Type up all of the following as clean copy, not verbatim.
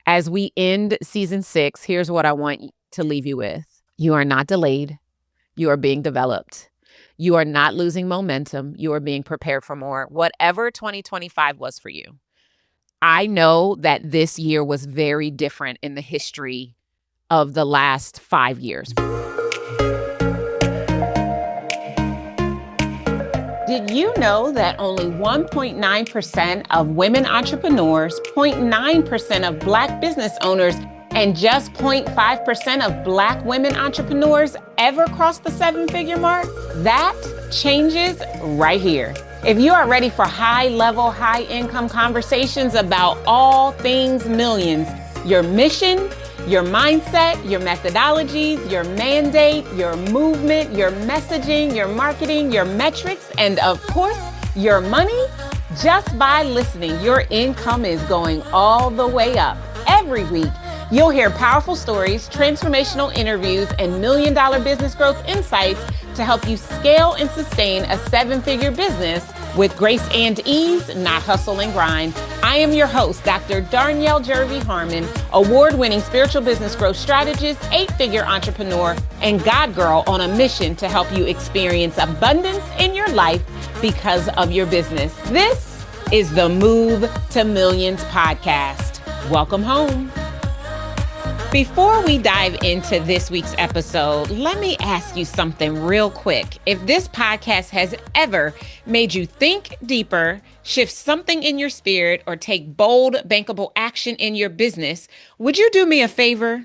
As we end season 6, here's what I want to leave you with. You are not delayed. You are being developed. You are not losing momentum. You are being prepared for more. Whatever 2025 was for you, I know that this year was very different in the history of the last 5 years. Did you know that only 1.9% of women entrepreneurs, 0.9% of Black business owners, and just 0.5% of Black women entrepreneurs ever cross the 7-figure mark? That changes right here. If you are ready for high-level, high-income conversations about all things millions, your mission, your mindset, your methodologies, your mandate, your movement, your messaging, your marketing, your metrics, and of course, your money, just by listening, your income is going all the way up. Every week, you'll hear powerful stories, transformational interviews, and million-dollar business growth insights to help you scale and sustain a 7-figure business with grace and ease, not hustle and grind. I am your host, Dr. Darnyelle Jervey Harmon, award-winning spiritual business growth strategist, 8-figure entrepreneur, and God girl on a mission to help you experience abundance in your life because of your business. This is the Move to Millions podcast. Welcome home. Before we dive into this week's episode, let me ask you something real quick. If this podcast has ever made you think deeper, shift something in your spirit, or take bold, bankable action in your business, would you do me a favor?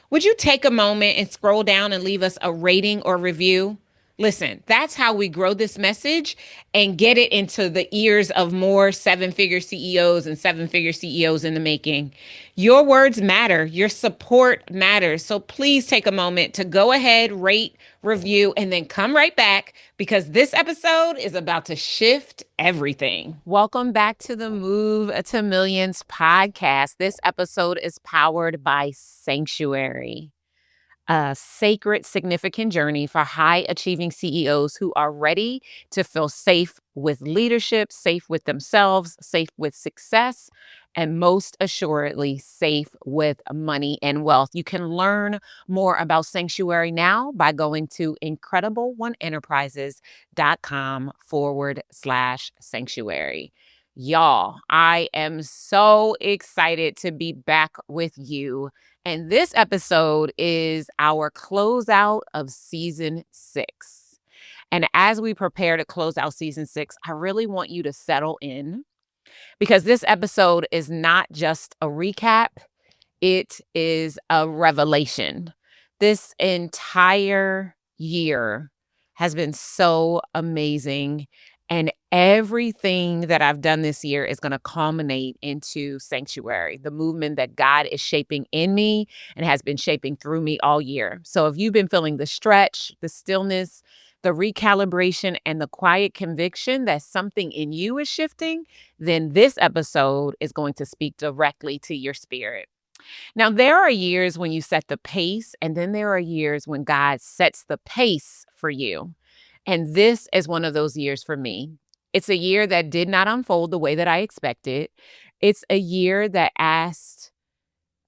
Would you take a moment and scroll down and leave us a rating or review? Listen, that's how we grow this message and get it into the ears of more 7-figure CEOs and 7-figure CEOs in the making. Your words matter. Your support matters. So please take a moment to go ahead, rate, review, and then come right back because this episode is about to shift everything. Welcome back to the Move to Millions podcast. This episode is powered by Sanctuary. A sacred, significant journey for high-achieving CEOs who are ready to feel safe with leadership, safe with themselves, safe with success, and most assuredly, safe with money and wealth. You can learn more about Sanctuary now by going to incredible1enterprises.com/sanctuary. Y'all, I am so excited to be back with you. And this episode is our closeout of season 6. And as we prepare to close out season 6, I really want you to settle in because this episode is not just a recap, it is a revelation. This entire year has been so amazing. And everything that I've done this year is going to culminate into Sanctuary, the movement that God is shaping in me and has been shaping through me all year. So if you've been feeling the stretch, the stillness, the recalibration, and the quiet conviction that something in you is shifting, then this episode is going to speak directly to your spirit. Now, there are years when you set the pace, and then there are years when God sets the pace for you. And this is one of those years for me. It's a year that did not unfold the way that I expected. It's a year that asked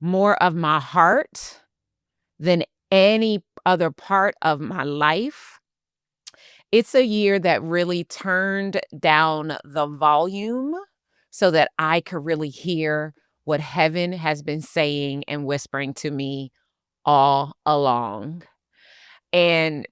more of my heart than any other part of my life. It's a year that really turned down the volume so that I could really hear what heaven has been saying and whispering to me all along. And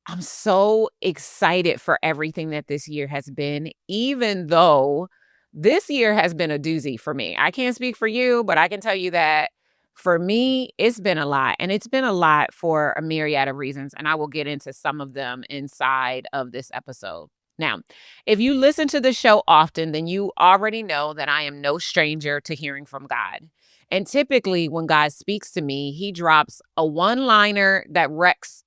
I'm so excited for everything that this year has been, even though this year has been a doozy for me. I can't speak for you, but I can tell you that for me, it's been a lot. And it's been a lot for a myriad of reasons. And I will get into some of them inside of this episode. Now, if you listen to the show often, then you already know that I am no stranger to hearing from God. And typically when God speaks to me, he drops a one-liner that wrecks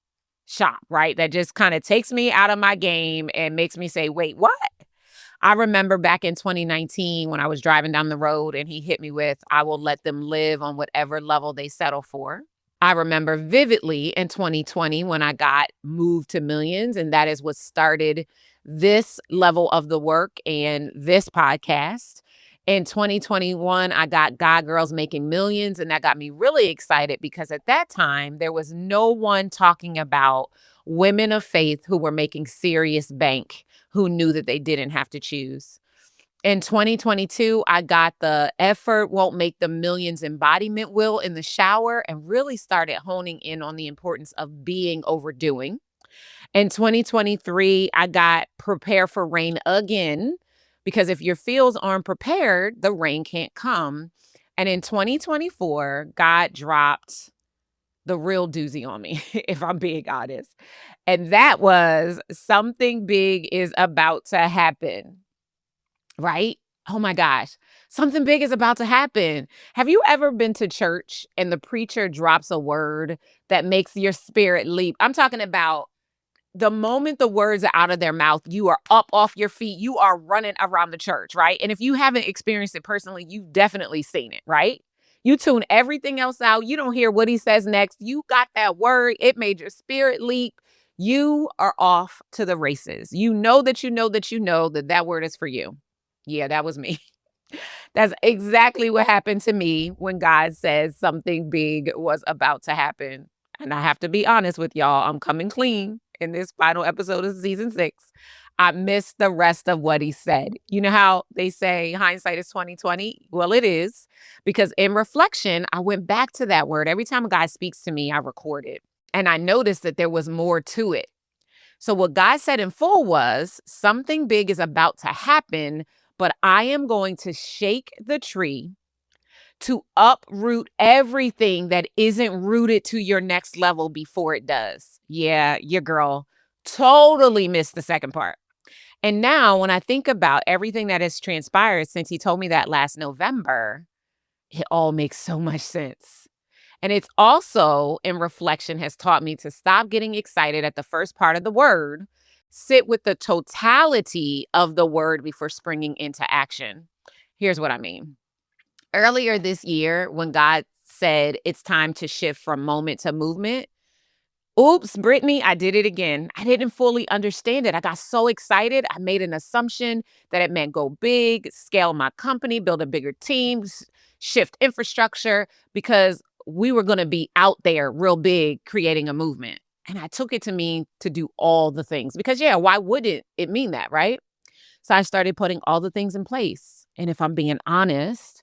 shop, right? That just kind of takes me out of my game and makes me say, wait, what? I remember back in 2019 when I was driving down the road and he hit me with, I will let them live on whatever level they settle for. I remember vividly in 2020 when I got moved to millions, and that is what started this level of the work and this podcast. In 2021, I got God Girls Making Millions, and that got me really excited because at that time, there was no one talking about women of faith who were making serious bank, who knew that they didn't have to choose. In 2022, I got the Effort Won't Make the Millions embodiment wheel in the shower and really started honing in on the importance of being overdoing. In 2023, I got Prepare for Rain again because if your fields aren't prepared, the rain can't come. And in 2024, God dropped the real doozy on me, if I'm being honest. And that was something big is about to happen, right? Oh my gosh, something big is about to happen. Have you ever been to church and the preacher drops a word that makes your spirit leap? I'm talking about the moment the words are out of their mouth, you are up off your feet. You are running around the church, right? And if you haven't experienced it personally, you've definitely seen it, right? You tune everything else out. You don't hear what he says next. You got that word. It made your spirit leap. You are off to the races. You know that you know that you know that that word is for you. Yeah, that was me. That's exactly what happened to me when God says something big was about to happen. And I have to be honest with y'all, I'm coming clean in this final episode of season 6. I missed the rest of what he said. You know how they say hindsight is 2020? Well, it is, because in reflection, I went back to that word. Every time God speaks to me, I record it. And I noticed that there was more to it. So what God said in full was something big is about to happen, but I am going to shake the tree to uproot everything that isn't rooted to your next level before it does. Yeah, your girl totally missed the second part. And now when I think about everything that has transpired since he told me that last November, it all makes so much sense. And it's also in reflection has taught me to stop getting excited at the first part of the word, sit with the totality of the word before springing into action. Here's what I mean. Earlier this year, when God said it's time to shift from moment to movement, oops, Brittany, I did it again. I didn't fully understand it. I got so excited. I made an assumption that it meant go big, scale my company, build a bigger team, shift infrastructure, because we were going to be out there real big creating a movement. And I took it to mean to do all the things because, yeah, why wouldn't it mean that, right? So I started putting all the things in place. And if I'm being honest,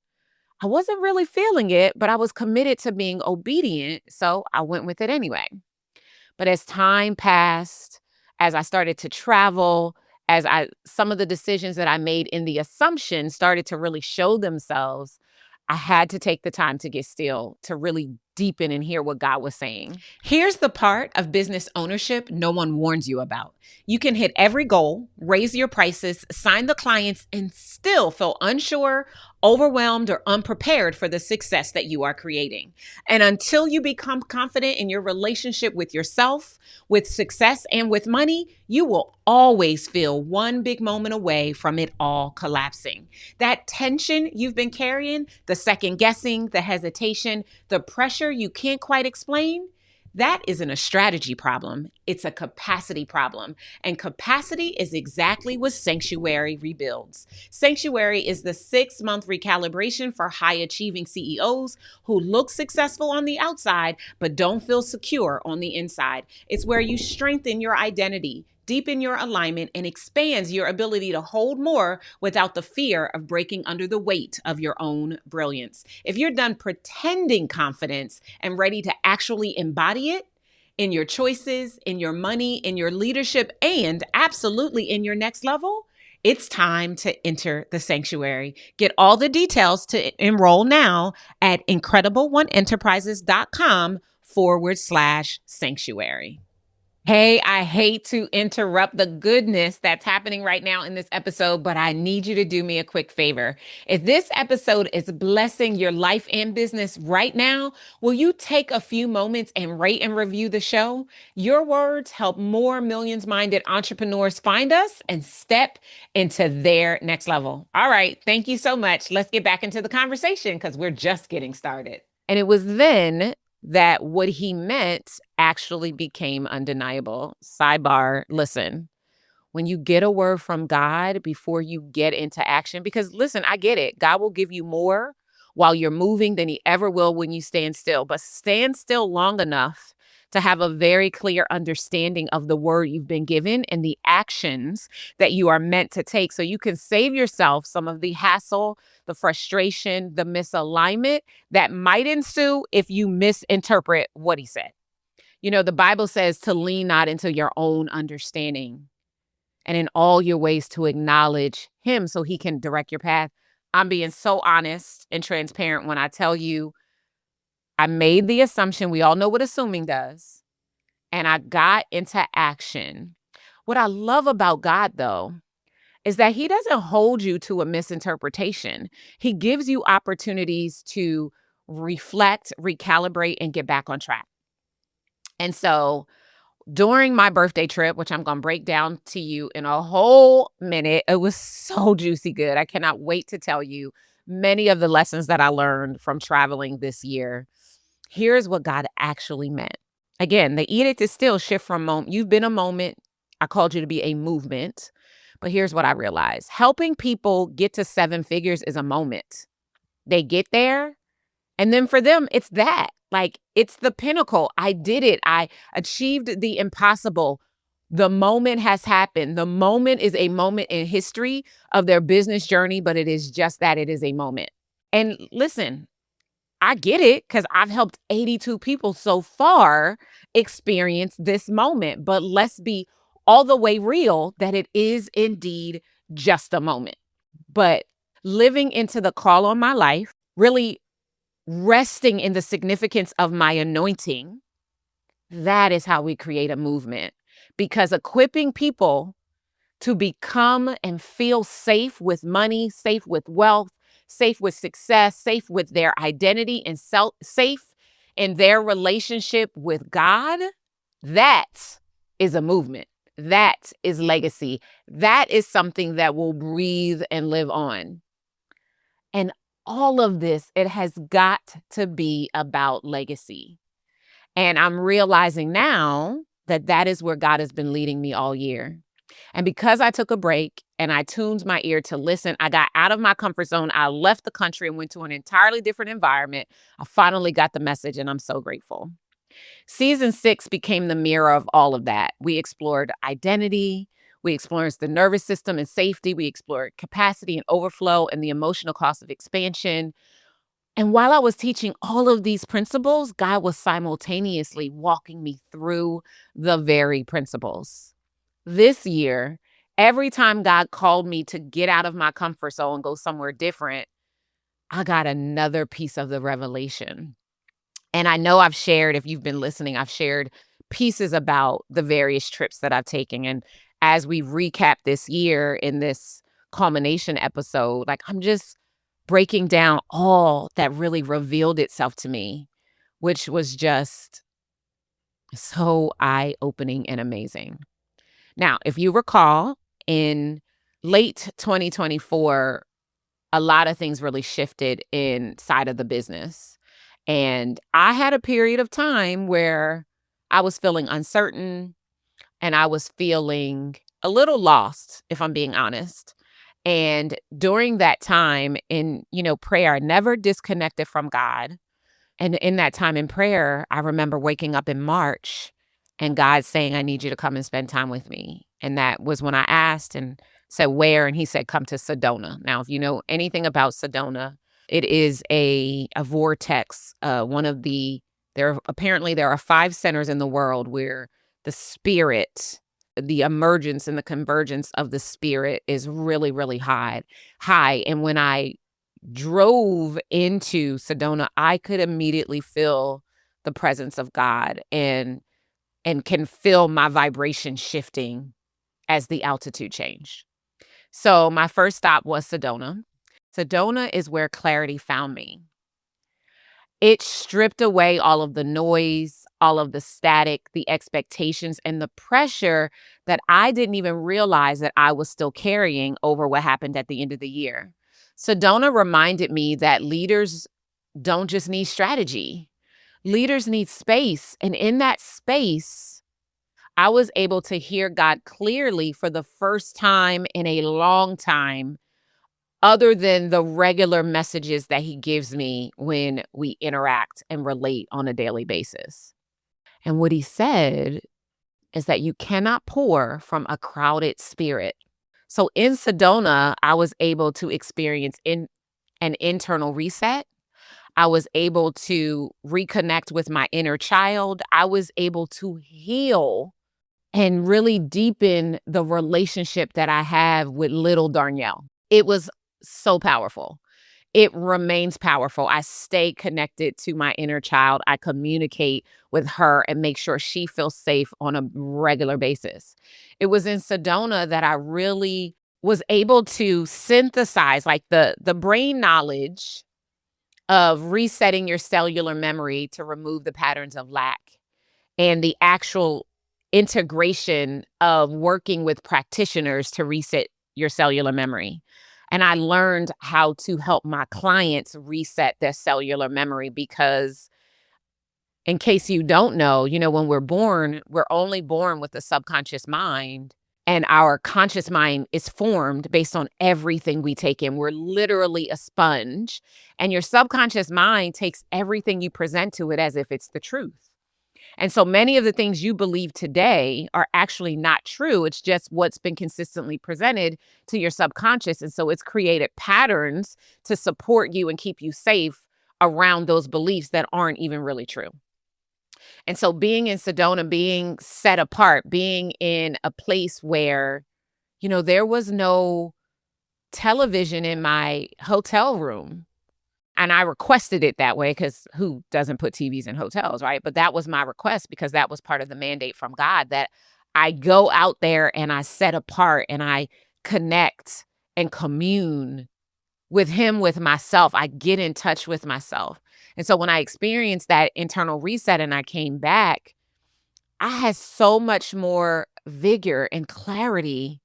I wasn't really feeling it, but I was committed to being obedient. So I went with it anyway. But as time passed, as I started to travel, some of the decisions that I made in the assumption started to really show themselves, I had to take the time to get still, to really deepen and hear what God was saying. Here's the part of business ownership no one warns you about. You can hit every goal, raise your prices, sign the clients, and still feel unsure, overwhelmed, or unprepared for the success that you are creating. And until you become confident in your relationship with yourself, with success, and with money, you will always feel one big moment away from it all collapsing. That tension you've been carrying, the second guessing, the hesitation, the pressure you can't quite explain, that isn't a strategy problem. It's a capacity problem. And capacity is exactly what Sanctuary rebuilds. Sanctuary is the 6-month recalibration for high-achieving CEOs who look successful on the outside, but don't feel secure on the inside. It's where you strengthen your identity, deepen your alignment, and expands your ability to hold more without the fear of breaking under the weight of your own brilliance. If you're done pretending confidence and ready to actually embody it in your choices, in your money, in your leadership, and absolutely in your next level, it's time to enter the sanctuary. Get all the details to enroll now at incredibleenterprises.com/sanctuary. Hey, I hate to interrupt the goodness that's happening right now in this episode, but I need you to do me a quick favor. If this episode is blessing your life and business right now, will you take a few moments and rate and review the show? Your words help more millions-minded entrepreneurs find us and step into their next level. All right, thank you so much. Let's get back into the conversation because we're just getting started. And it was then that what he meant actually became undeniable. Sidebar, listen. When you get a word from God before you get into action, because listen, I get it. God will give you more while you're moving than he ever will when you stand still. But stand still long enough to have a very clear understanding of the word you've been given and the actions that you are meant to take so you can save yourself some of the hassle, the frustration, the misalignment that might ensue if you misinterpret what he said. The Bible says to lean not into your own understanding and in all your ways to acknowledge him so he can direct your path. I'm being so honest and transparent when I tell you I made the assumption. We all know what assuming does. And I got into action. What I love about God, though, is that he doesn't hold you to a misinterpretation. He gives you opportunities to reflect, recalibrate, and get back on track. And so during my birthday trip, which I'm going to break down to you in a whole minute, it was so juicy good. I cannot wait to tell you many of the lessons that I learned from traveling this year. Here's what God actually meant. Again, the edict is still shift from moment. You've been a moment. I called you to be a movement. But here's what I realized. Helping people get to 7 figures is a moment. They get there, and then for them, it's that. Like, it's the pinnacle. I did it. I achieved the impossible. The moment has happened. The moment is a moment in history of their business journey, but it is just that. It is a moment. And listen, I get it because I've helped 82 people so far experience this moment. But let's be all the way real that it is indeed just a moment. But living into the call on my life, really resting in the significance of my anointing, that is how we create a movement. Because equipping people to become and feel safe with money, safe with wealth, safe with success, safe with their identity, and safe in their relationship with God, that is a movement. That is legacy. That is something that will breathe and live on. And all of this, it has got to be about legacy. And I'm realizing now that that is where God has been leading me all year. And because I took a break and I tuned my ear to listen, I got out of my comfort zone. I left the country and went to an entirely different environment. I finally got the message, and I'm so grateful. Season 6 became the mirror of all of that. We explored identity. We explored the nervous system and safety. We explored capacity and overflow and the emotional cost of expansion. And while I was teaching all of these principles, God was simultaneously walking me through the very principles. This year, every time God called me to get out of my comfort zone and go somewhere different, I got another piece of the revelation. And I know I've shared, if you've been listening, I've shared pieces about the various trips that I've taken. And as we recap this year in this culmination episode, like, I'm just breaking down all that really revealed itself to me, which was just so eye-opening and amazing. Now, if you recall, in late 2024, a lot of things really shifted inside of the business. And I had a period of time where I was feeling uncertain and I was feeling a little lost, if I'm being honest. And during that time in, prayer, I never disconnected from God. And in that time in prayer, I remember waking up in March and God saying, I need you to come and spend time with me. And that was when I asked and said, where? And he said, come to Sedona. Now, if you know anything about Sedona, it is a vortex. There are 5 centers in the world where the spirit, the emergence and the convergence of the spirit is really, really high. And when I drove into Sedona, I could immediately feel the presence of God and can feel my vibration shifting as the altitude changed. So my first stop was Sedona. Sedona is where clarity found me. It stripped away all of the noise, all of the static, the expectations, and the pressure that I didn't even realize that I was still carrying over what happened at the end of the year. Sedona reminded me that leaders don't just need strategy. Leaders need space. And in that space, I was able to hear God clearly for the first time in a long time, other than the regular messages that he gives me when we interact and relate on a daily basis. And what he said is that you cannot pour from a crowded spirit. So in Sedona, I was able to experience an internal reset. I was able to reconnect with my inner child. I was able to heal and really deepen the relationship that I have with little Darnyelle. It was so powerful. It remains powerful. I stay connected to my inner child. I communicate with her and make sure she feels safe on a regular basis. It was in Sedona that I really was able to synthesize like the brain knowledge of resetting your cellular memory to remove the patterns of lack and the actual integration of working with practitioners to reset your cellular memory. And I learned how to help my clients reset their cellular memory because, in case you don't know, when we're born, we're only born with a subconscious mind. And our conscious mind is formed based on everything we take in. We're literally a sponge. And your subconscious mind takes everything you present to it as if it's the truth. And so many of the things you believe today are actually not true. It's just what's been consistently presented to your subconscious. And so it's created patterns to support you and keep you safe around those beliefs that aren't even really true. And so being in Sedona, being set apart, being in a place where, there was no television in my hotel room. And I requested it that way because who doesn't put TVs in hotels, right? But that was my request because that was part of the mandate from God that I go out there and I set apart and I connect and commune with him, with myself. I get in touch with myself. And so when I experienced that internal reset and I came back, I had so much more vigor and clarity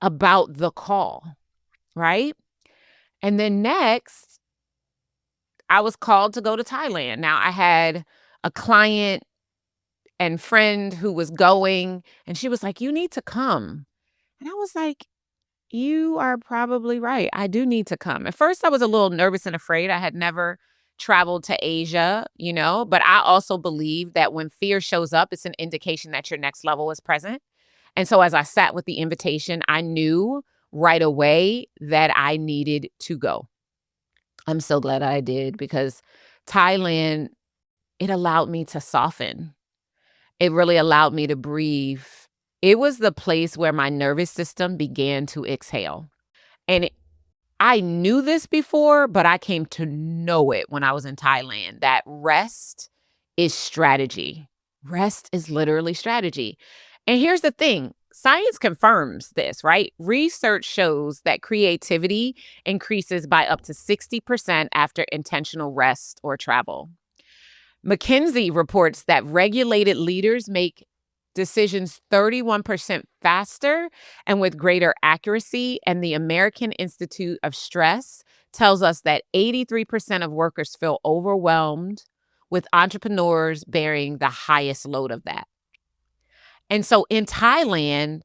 about the call, right? And then next, I was called to go to Thailand. Now, I had a client and friend who was going, and she was like, "You need to come." And I was like, "You are probably right. I do need to come." At first, I was a little nervous and afraid. I had never traveled to Asia, but I also believe that when fear shows up, it's an indication that your next level is present. And so as I sat with the invitation, I knew right away that I needed to go. I'm so glad I did because Thailand, it allowed me to soften. It really allowed me to breathe. It was the place where my nervous system began to exhale. And I knew this before, but I came to know it when I was in Thailand that rest is strategy. Rest is literally strategy. And here's the thing. Science confirms this, right? Research shows that creativity increases by up to 60% after intentional rest or travel. McKinsey reports that regulated leaders make decisions 31% faster and with greater accuracy. And the American Institute of Stress tells us that 83% of workers feel overwhelmed, with entrepreneurs bearing the highest load of that. And so in Thailand,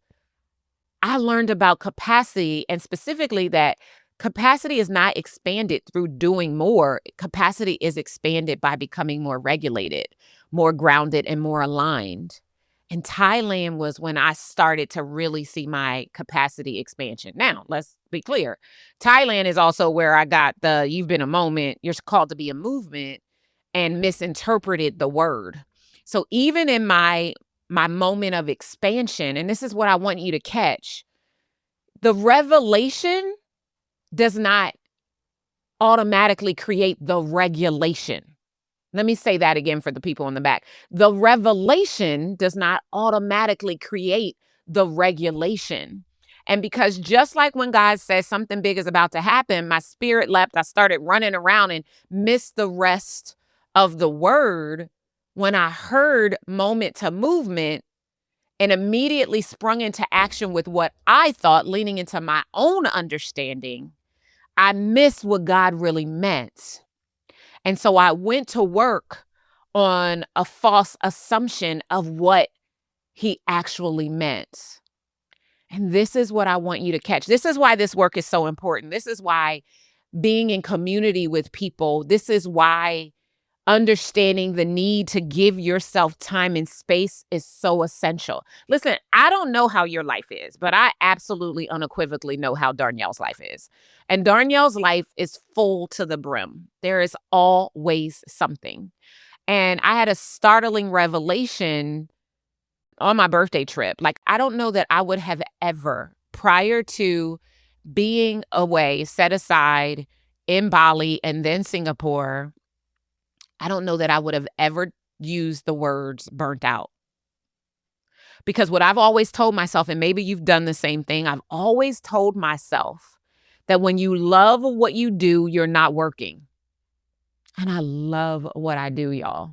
I learned about capacity and specifically that capacity is not expanded through doing more. Capacity is expanded by becoming more regulated, more grounded, and more aligned. And Thailand was when I started to really see my capacity expansion. Now, let's be clear. Thailand is also where I got the "you've been a moment, you're called to be a movement," and misinterpreted the word. So even in my moment of expansion, and this is what I want you to catch, the revelation does not automatically create the regulation. Let me say that again for the people in the back. The revelation does not automatically create the regulation. And because just like when God says something big is about to happen, my spirit leapt. I started running around and missed the rest of the word when I heard moment to movement and immediately sprung into action with what I thought, leaning into my own understanding. I missed what God really meant. And so I went to work on a false assumption of what he actually meant. And this is what I want you to catch. This is why this work is so important. This is why being in community with people, this is why understanding the need to give yourself time and space is so essential. Listen, I don't know how your life is, but I absolutely unequivocally know how Darnyelle's life is. And Darnyelle's life is full to the brim. There is always something. And I had a startling revelation on my birthday trip. Like, I don't know that I would have ever, prior to being away, set aside in Bali and then Singapore, I don't know that I would have ever used the words burnt out. Because what I've always told myself, and maybe you've done the same thing, I've always told myself that when you love what you do, you're not working. And I love what I do, y'all.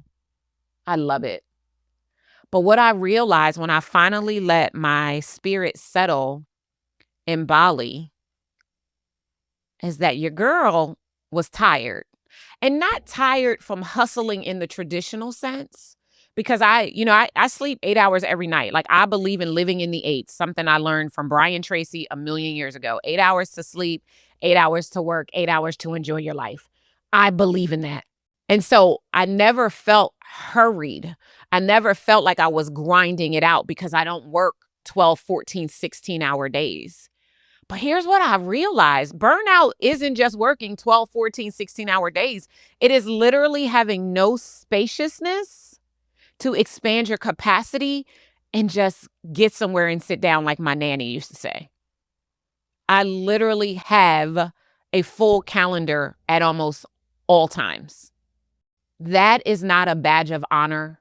I love it. But what I realized when I finally let my spirit settle in Bali is that your girl was tired. And not tired from hustling in the traditional sense, because I sleep 8 hours every night. Like, I believe in living in the eights, something I learned from Brian Tracy a million years ago. 8 hours to sleep, 8 hours to work, 8 hours to enjoy your life. I believe in that. And so I never felt hurried. I never felt like I was grinding it out because I don't work 12, 14, 16-hour days. But here's what I realized. Burnout isn't just working 12, 14, 16-hour days. It is literally having no spaciousness to expand your capacity and just get somewhere and sit down, like my nanny used to say. I literally have a full calendar at almost all times. That is not a badge of honor.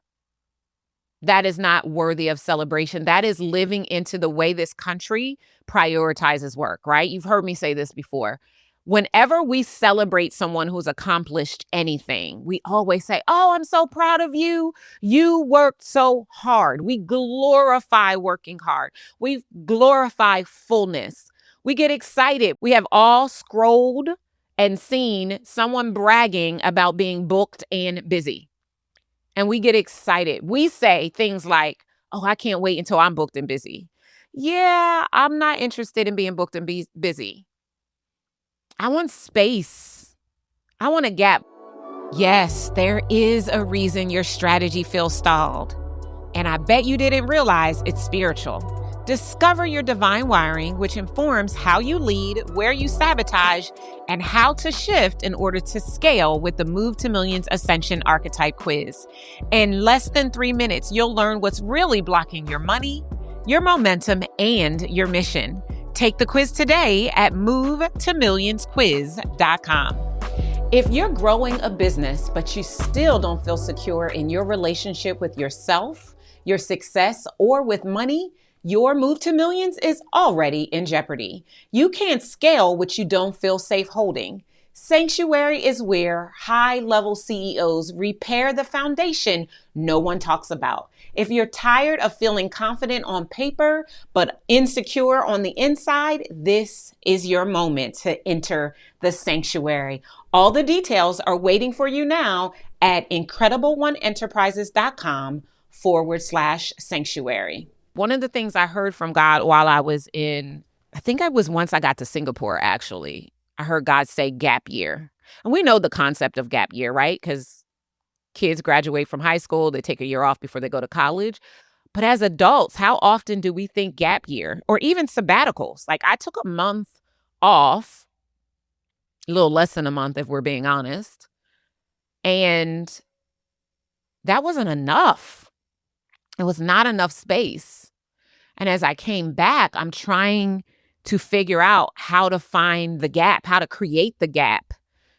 That is not worthy of celebration. That is living into the way this country prioritizes work, right? You've heard me say this before. Whenever we celebrate someone who's accomplished anything, we always say, "Oh, I'm so proud of you. You worked so hard." We glorify working hard. We glorify fullness. We get excited. We have all scrolled and seen someone bragging about being booked and busy. And we get excited. We say things like, "Oh, I can't wait until I'm booked and busy." Yeah, I'm not interested in being booked and busy. I want space. I want a gap. Yes, there is a reason your strategy feels stalled. And I bet you didn't realize it's spiritual. Discover your divine wiring, which informs how you lead, where you sabotage, and how to shift in order to scale with the Move to Millions Ascension Archetype Quiz. In less than 3 minutes, you'll learn what's really blocking your money, your momentum, and your mission. Take the quiz today at movetomillionsquiz.com. If you're growing a business, but you still don't feel secure in your relationship with yourself, your success, or with money, your move to millions is already in jeopardy. You can't scale what you don't feel safe holding. Sanctuary is where high-level CEOs repair the foundation no one talks about. If you're tired of feeling confident on paper, but insecure on the inside, this is your moment to enter the sanctuary. All the details are waiting for you now at incredible1enterprises.com/sanctuary. One of the things I heard from God while I was I think I was once I got to Singapore, actually. I heard God say gap year. And we know the concept of gap year, right? Because kids graduate from high school, they take a year off before they go to college. But as adults, how often do we think gap year or even sabbaticals? Like, I took a month off, a little less than a month if we're being honest. And that wasn't enough. It was not enough space. And as I came back, I'm trying to figure out how to find the gap, how to create the gap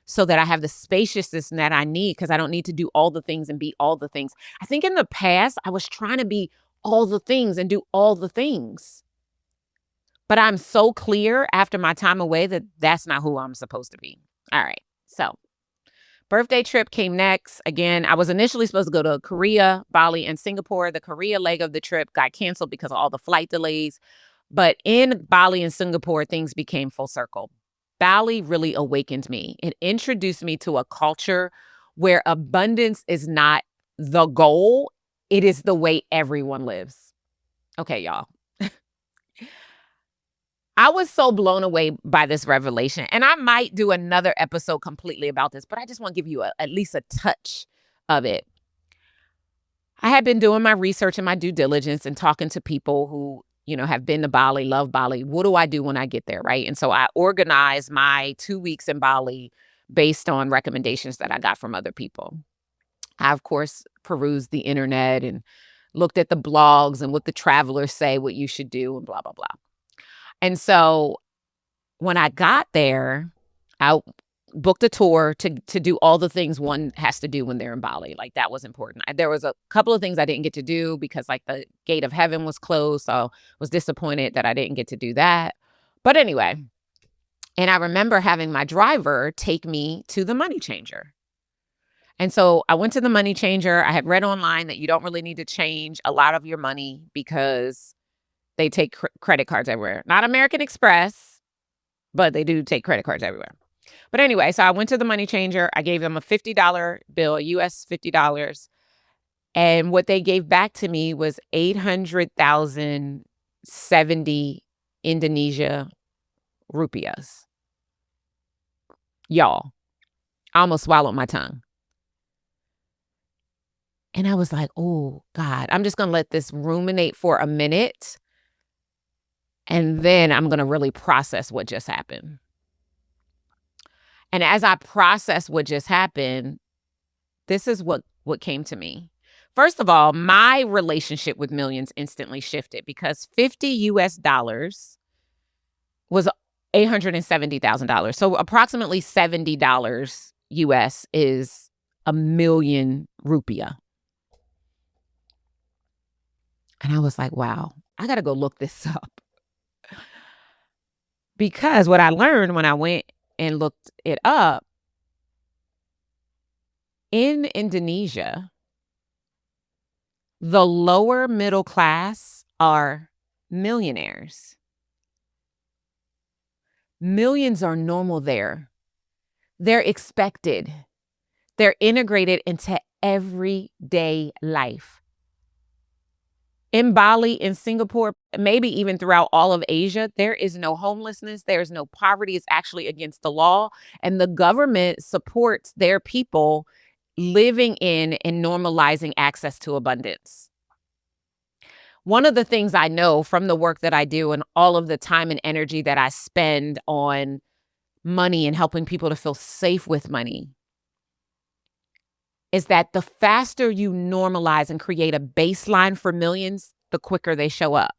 so that I have the spaciousness that I need, because I don't need to do all the things and be all the things. I think in the past, I was trying to be all the things and do all the things. But I'm so clear after my time away that that's not who I'm supposed to be. All right. So birthday trip came next. Again, I was initially supposed to go to Korea, Bali, and Singapore. The Korea leg of the trip got canceled because of all the flight delays. But in Bali and Singapore, things became full circle. Bali really awakened me. It introduced me to a culture where abundance is not the goal. It is the way everyone lives. Okay, y'all. I was so blown away by this revelation, and I might do another episode completely about this, but I just want to give you at least a touch of it. I had been doing my research and my due diligence and talking to people who, have been to Bali, love Bali. What do I do when I get there, right? And so I organized my 2 weeks in Bali based on recommendations that I got from other people. I, of course, perused the internet and looked at the blogs and what the travelers say, what you should do, and blah, blah, blah. And so when I got there, I booked a tour to do all the things one has to do when they're in Bali. Like, that was important. There was a couple of things I didn't get to do because, like, the gate of heaven was closed, so I was disappointed that I didn't get to do that. But anyway, and I remember having my driver take me to the money changer. And so I went to the money changer. I had read online that you don't really need to change a lot of your money because they take credit cards everywhere. Not American Express, but they do take credit cards everywhere. But anyway, so I went to the money changer. I gave them a $50 bill, US $50. And what they gave back to me was 800,070 Indonesia rupiahs. Y'all, I almost swallowed my tongue. And I was like, oh, God, I'm just going to let this ruminate for a minute. And then I'm going to really process what just happened. And as I process what just happened, this is what came to me. First of all, my relationship with millions instantly shifted because 50 US dollars was $870,000. So approximately $70 US is a million rupiah. And I was like, wow, I got to go look this up. Because what I learned when I went and looked it up, in Indonesia, the lower middle class are millionaires. Millions are normal there. They're expected. They're integrated into everyday life. In Bali, in Singapore, maybe even throughout all of Asia, there is no homelessness. There is no poverty. It's actually against the law. And the government supports their people living in and normalizing access to abundance. One of the things I know from the work that I do and all of the time and energy that I spend on money and helping people to feel safe with money is that the faster you normalize and create a baseline for millions, the quicker they show up.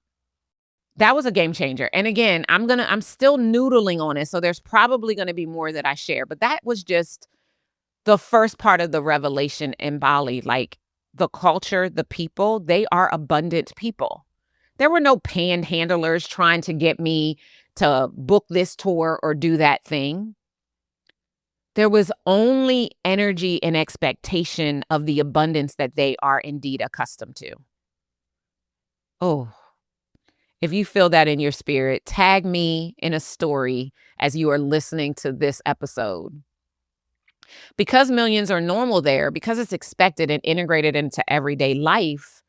That was a game changer. And again, I'm still noodling on it. So there's probably going to be more that I share, but that was just the first part of the revelation in Bali. Like, the culture, the people, they are abundant people. There were no panhandlers trying to get me to book this tour or do that thing. There was only energy and expectation of the abundance that they are indeed accustomed to. Oh, if you feel that in your spirit, tag me in a story as you are listening to this episode. Because millions are normal there, because it's expected and integrated into everyday life,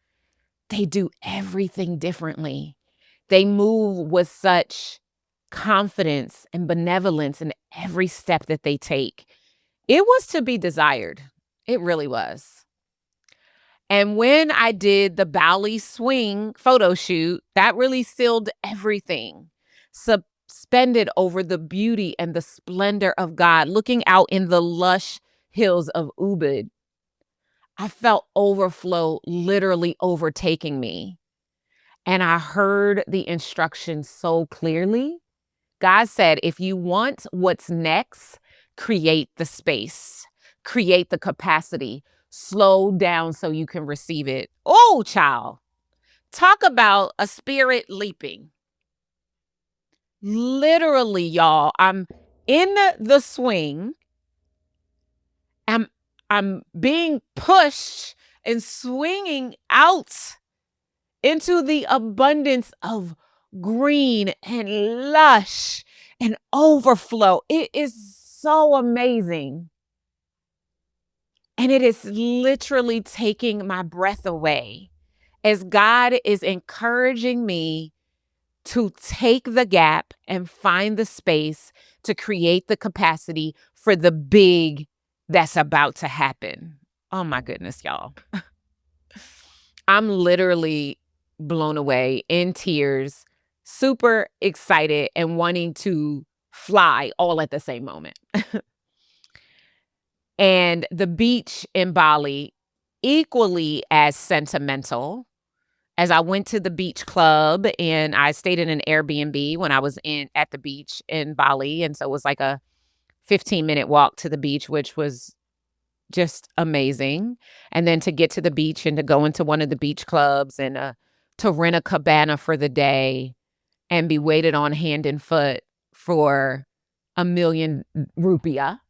they do everything differently. They move with such confidence and benevolence in every step that they take. It was to be desired. It really was. And when I did the Bali swing photo shoot, that really sealed everything. Suspended over the beauty and the splendor of God, looking out in the lush hills of Ubud, I felt overflow literally overtaking me. And I heard the instructions so clearly. God said, if you want what's next, create the space, create the capacity, slow down so you can receive it. Oh, child, talk about a spirit leaping. Literally, y'all, I'm in the swing. I'm being pushed and swinging out into the abundance of green and lush and overflow. It is so amazing. And it is literally taking my breath away. as God is encouraging me to take the gap and find the space to create the capacity for the big that's about to happen. Oh my goodness, y'all. I'm literally blown away, in tears, super excited, and wanting to fly all at the same moment. And the beach in Bali, equally as sentimental, as I went to the beach club and I stayed in an Airbnb when I was at the beach in Bali. And so it was like a 15-minute walk to the beach, which was just amazing. And then to get to the beach and to go into one of the beach clubs and to rent a cabana for the day and be waited on hand and foot for 1,000,000 rupiah.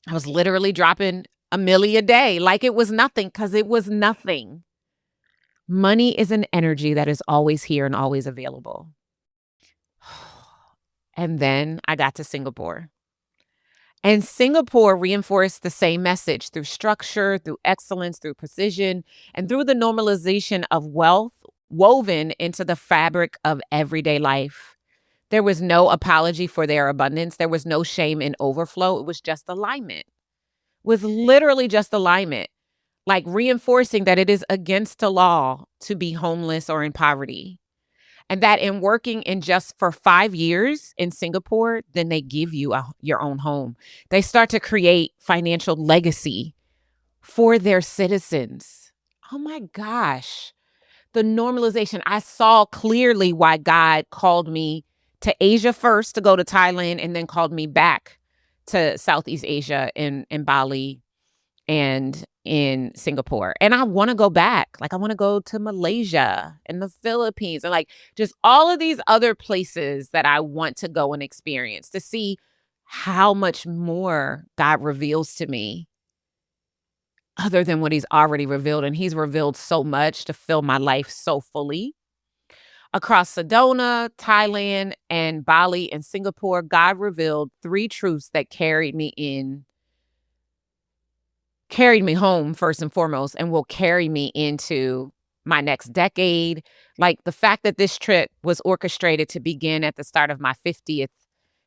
I was literally dropping a milli a day like it was nothing, because it was nothing. Money is an energy that is always here and always available. And then I got to Singapore. And Singapore reinforced the same message through structure, through excellence, through precision, and through the normalization of wealth woven into the fabric of everyday life. There was no apology for their abundance. There was no shame in overflow. It was just alignment. It was literally just alignment, like reinforcing that it is against the law to be homeless or in poverty. And that in working in just for 5 years in Singapore, then they give you your own home. They start to create financial legacy for their citizens. Oh my gosh. The normalization. I saw clearly why God called me to Asia first to go to Thailand, and then called me back to Southeast Asia in Bali and in Singapore. And I want to go back. Like, I want to go to Malaysia and the Philippines and like just all of these other places that I want to go and experience to see how much more God reveals to me other than what he's already revealed. And he's revealed so much to fill my life so fully. Across Sedona, Thailand, and Bali and Singapore, God revealed 3 truths that carried me home first and foremost, and will carry me into my next decade. Like the fact that this trip was orchestrated to begin at the start of my 50th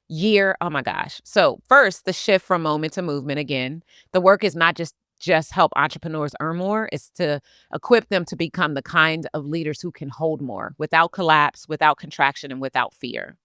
year. Oh my gosh. So first, the shift from moment to movement again. The work is not just help entrepreneurs earn more. It's to equip them to become the kind of leaders who can hold more without collapse, without contraction, and without fear.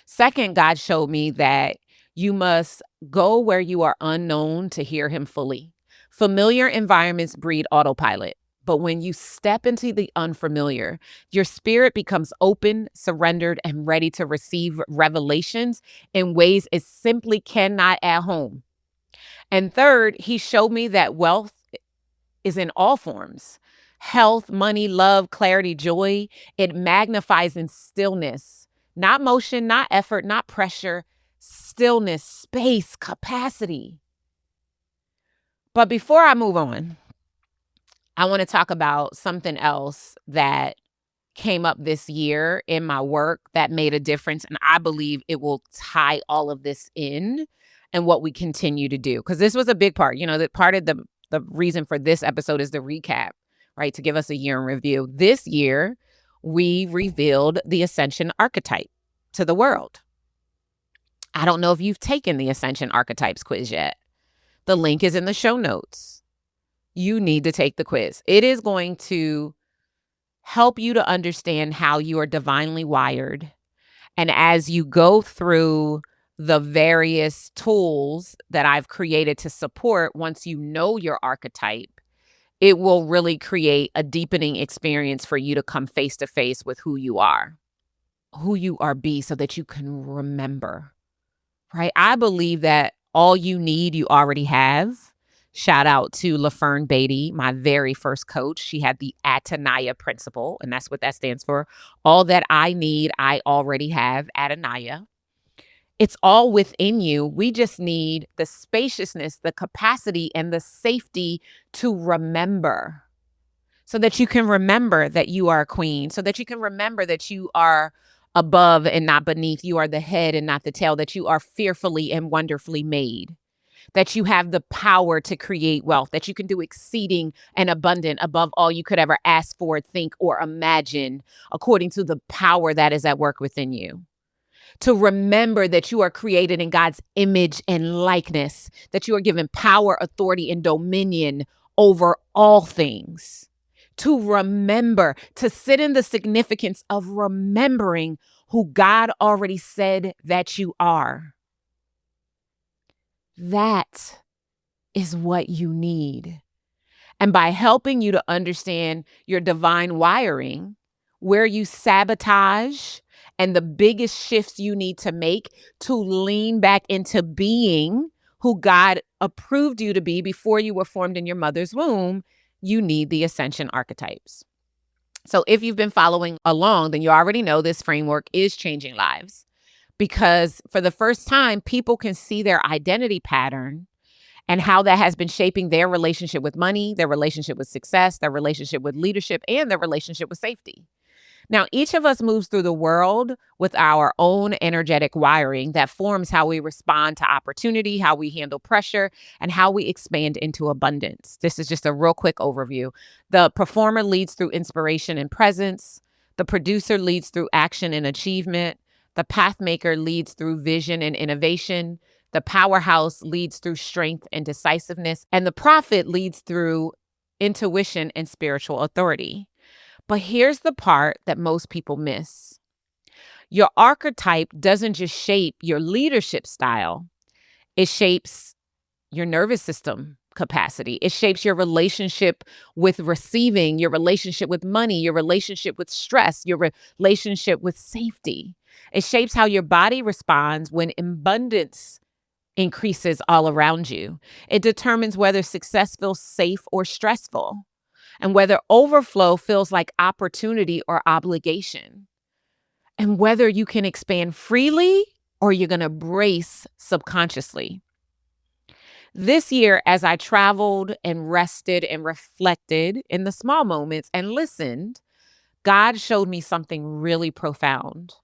Second, God showed me that you must go where you are unknown to hear him fully. Familiar environments breed autopilot. But when you step into the unfamiliar, your spirit becomes open, surrendered, and ready to receive revelations in ways it simply cannot at home. And third, he showed me that wealth is in all forms. Health, money, love, clarity, joy. It magnifies in stillness. Not motion, not effort, not pressure. Stillness, space, capacity. But before I move on, I want to talk about something else that came up this year in my work that made a difference. And I believe it will tie all of this in and what we continue to do. Because this was a big part. You know, that part of the reason for this episode is the recap, right? To give us a year in review. This year, we revealed the Ascension Archetype to the world. I don't know if you've taken the Ascension Archetypes quiz yet. The link is in the show notes. You need to take the quiz. It is going to help you to understand how you are divinely wired. And as you go through the various tools that I've created to support, once you know your archetype, it will really create a deepening experience for you to come face to face with who you are be, so that you can remember, right? I believe that all you need, you already have. Shout out to LaFern Beatty, my very first coach. She had the Atanaya principle, and that's what that stands for. All that I need, I already have. Atanaya. It's all within you. We just need the spaciousness, the capacity, and the safety to remember, so that you can remember that you are a queen, so that you can remember that you are above and not beneath. You are the head and not the tail, that you are fearfully and wonderfully made. that you have the power to create wealth, that you can do exceeding and abundant above all you could ever ask for, think, or imagine, according to the power that is at work within you. To remember that you are created in God's image and likeness, that you are given power, authority, and dominion over all things. To remember, to sit in the significance of remembering who God already said that you are. That is what you need. And by helping you to understand your divine wiring, where you sabotage, and the biggest shifts you need to make to lean back into being who God approved you to be before you were formed in your mother's womb, you need the ascension archetypes. So if you've been following along, then you already know this framework is changing lives, because for the first time, people can see their identity pattern and how that has been shaping their relationship with money, their relationship with success, their relationship with leadership, and their relationship with safety. Now, each of us moves through the world with our own energetic wiring that forms how we respond to opportunity, how we handle pressure, and how we expand into abundance. This is just a real quick overview. The performer leads through inspiration and presence. The producer leads through action and achievement. The path maker leads through vision and innovation. The powerhouse leads through strength and decisiveness. And the prophet leads through intuition and spiritual authority. But here's the part that most people miss. Your archetype doesn't just shape your leadership style. It shapes your nervous system capacity. It shapes your relationship with receiving, your relationship with money, your relationship with stress, your relationship with safety. It shapes how your body responds when abundance increases all around you. It determines whether success feels safe or stressful, and whether overflow feels like opportunity or obligation, and whether you can expand freely or you're going to brace subconsciously. This year, as I traveled and rested and reflected in the small moments and listened, God showed me something really profound.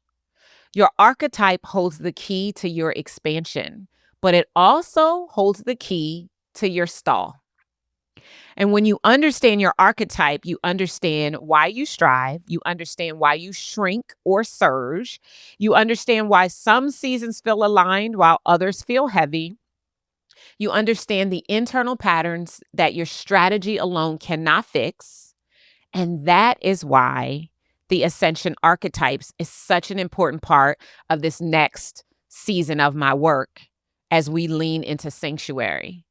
Your archetype holds the key to your expansion, but it also holds the key to your stall. And when you understand your archetype, you understand why you strive. You understand why you shrink or surge. You understand why some seasons feel aligned while others feel heavy. You understand the internal patterns that your strategy alone cannot fix. And that is why the ascension archetypes is such an important part of this next season of my work as we lean into sanctuary.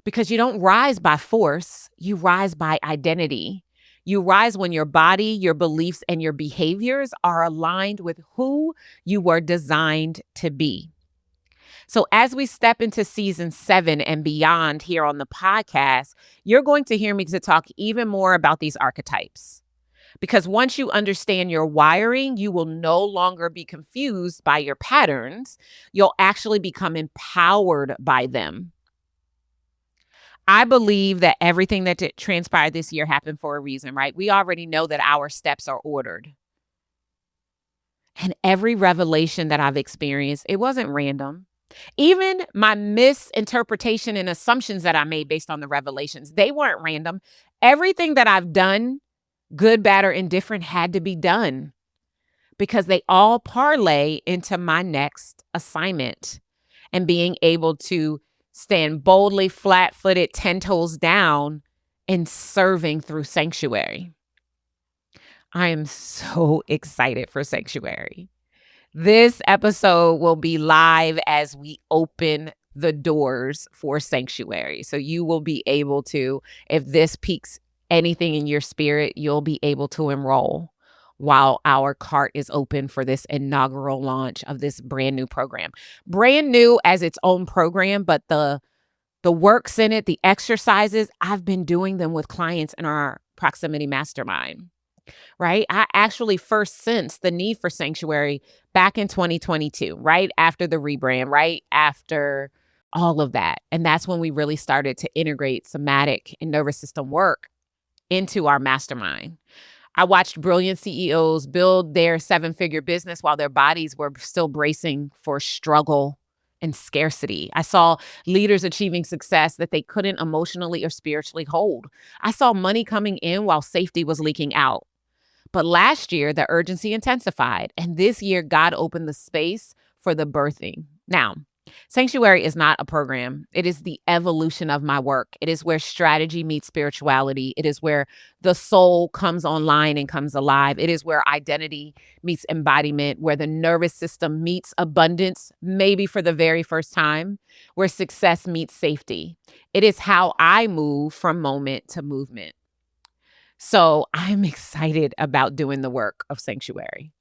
Because you don't rise by force, you rise by identity. You rise when your body, your beliefs, and your behaviors are aligned with who you were designed to be. So as we step into season 7 and beyond here on the podcast, you're going to hear me to talk even more about these archetypes. Because once you understand your wiring, you will no longer be confused by your patterns. You'll actually become empowered by them. I believe that everything that transpired this year happened for a reason, right? We already know that our steps are ordered. And every revelation that I've experienced, it wasn't random. Even my misinterpretation and assumptions that I made based on the revelations, they weren't random. Everything that I've done, good, bad, or indifferent, had to be done because they all parlay into my next assignment and being able to stand boldly, flat-footed, 10 toes down, and serving through sanctuary. I am so excited for sanctuary. This episode will be live as we open the doors for sanctuary. So you will be able to, if this piques anything in your spirit, you'll be able to enroll while our cart is open for this inaugural launch of this brand new program. Brand new as its own program, but the works in it, the exercises, I've been doing them with clients in our proximity mastermind, right? I actually first sensed the need for sanctuary back in 2022, right after the rebrand, right after all of that. And that's when we really started to integrate somatic and nervous system work into our mastermind. I watched brilliant CEOs build their 7-figure business while their bodies were still bracing for struggle and scarcity. I saw leaders achieving success that they couldn't emotionally or spiritually hold. I saw money coming in while safety was leaking out. But last year, the urgency intensified. And this year, God opened the space for the birthing. Now, Sanctuary is not a program. It is the evolution of my work. It is where strategy meets spirituality. It is where the soul comes online and comes alive. It is where identity meets embodiment, where the nervous system meets abundance, maybe for the very first time, where success meets safety. It is how I move from moment to movement. So I'm excited about doing the work of Sanctuary.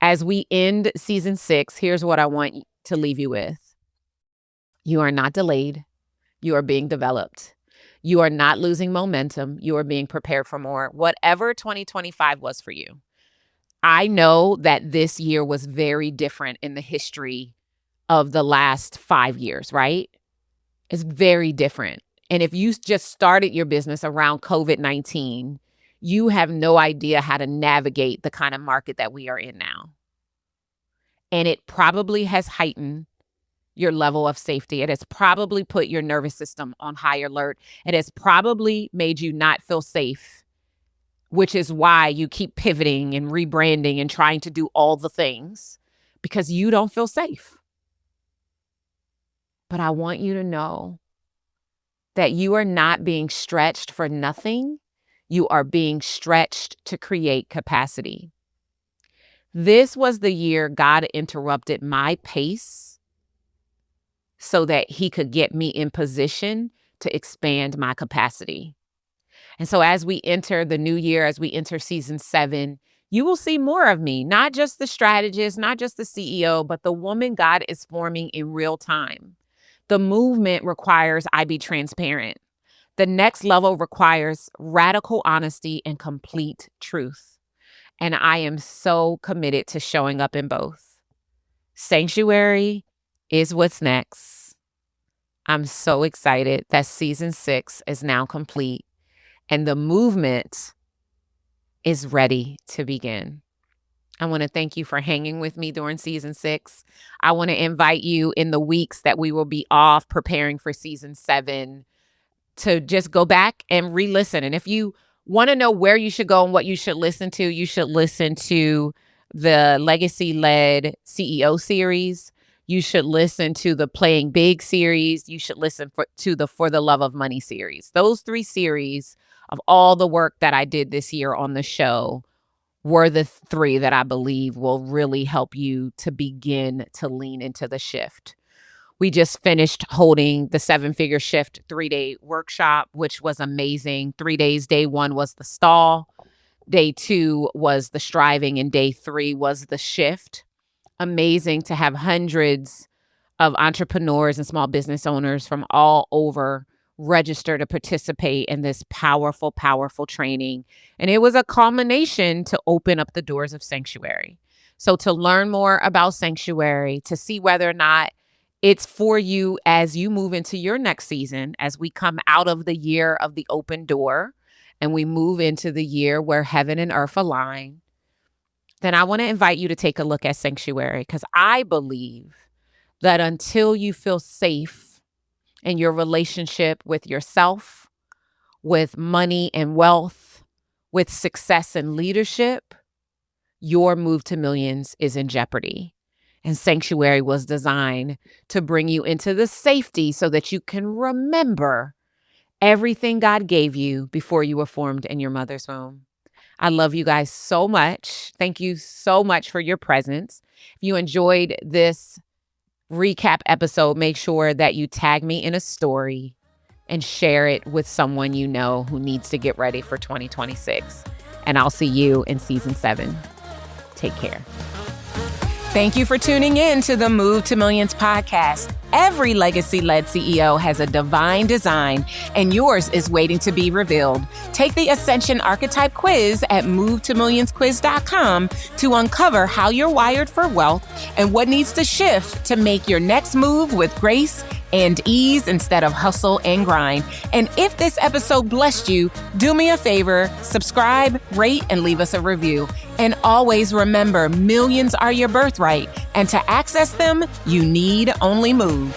As we end season 6, here's what I want to leave you with. You are not delayed. You are being developed. You are not losing momentum. You are being prepared for more. Whatever 2025 was for you. I know that this year was very different in the history of the last 5 years, right? It's very different. And if you just started your business around COVID-19, you have no idea how to navigate the kind of market that we are in now. And it probably has heightened your level of safety. It has probably put your nervous system on high alert. It has probably made you not feel safe, which is why you keep pivoting and rebranding and trying to do all the things because you don't feel safe. But I want you to know that you are not being stretched for nothing. You are being stretched to create capacity. This was the year God interrupted my pace so that he could get me in position to expand my capacity. And so as we enter the new year, as we enter season 7, you will see more of me, not just the strategist, not just the CEO, but the woman God is forming in real time. The movement requires I be transparent. The next level requires radical honesty and complete truth. And I am so committed to showing up in both. Sanctuary is what's next. I'm so excited that season 6 is now complete and the movement is ready to begin. I want to thank you for hanging with me during season 6. I want to invite you in the weeks that we will be off preparing for season 7 to just go back and re-listen. And if you want to know where you should go and what you should listen to the Legacy-led CEO series. You should listen to the Playing Big series. You should listen to the For the Love of Money series. Those 3 series of all the work that I did this year on the show were the 3 that I believe will really help you to begin to lean into the shift. We just finished holding the 7-Figure Shift 3-day workshop, which was amazing. 3 days. Day 1 was the stall. Day 2 was the striving, and day 3 was the shift. Amazing to have hundreds of entrepreneurs and small business owners from all over register to participate in this powerful, powerful training. And it was a culmination to open up the doors of Sanctuary. So to learn more about Sanctuary, to see whether or not it's for you as you move into your next season, as we come out of the year of the open door and we move into the year where heaven and earth align, then I want to invite you to take a look at Sanctuary, because I believe that until you feel safe in your relationship with yourself, with money and wealth, with success and leadership, your move to millions is in jeopardy. And Sanctuary was designed to bring you into the safety so that you can remember everything God gave you before you were formed in your mother's womb. I love you guys so much. Thank you so much for your presence. If you enjoyed this recap episode, make sure that you tag me in a story and share it with someone you know who needs to get ready for 2026. And I'll see you in season 7. Take care. Thank you for tuning in to the Move to Millions podcast. Every legacy-led CEO has a divine design, and yours is waiting to be revealed. Take the Ascension Archetype Quiz at movetomillionsquiz.com to uncover how you're wired for wealth and what needs to shift to make your next move with grace, and ease instead of hustle and grind. And if this episode blessed you, do me a favor, subscribe, rate, and leave us a review. And always remember, millions are your birthright, and to access them, you need only move.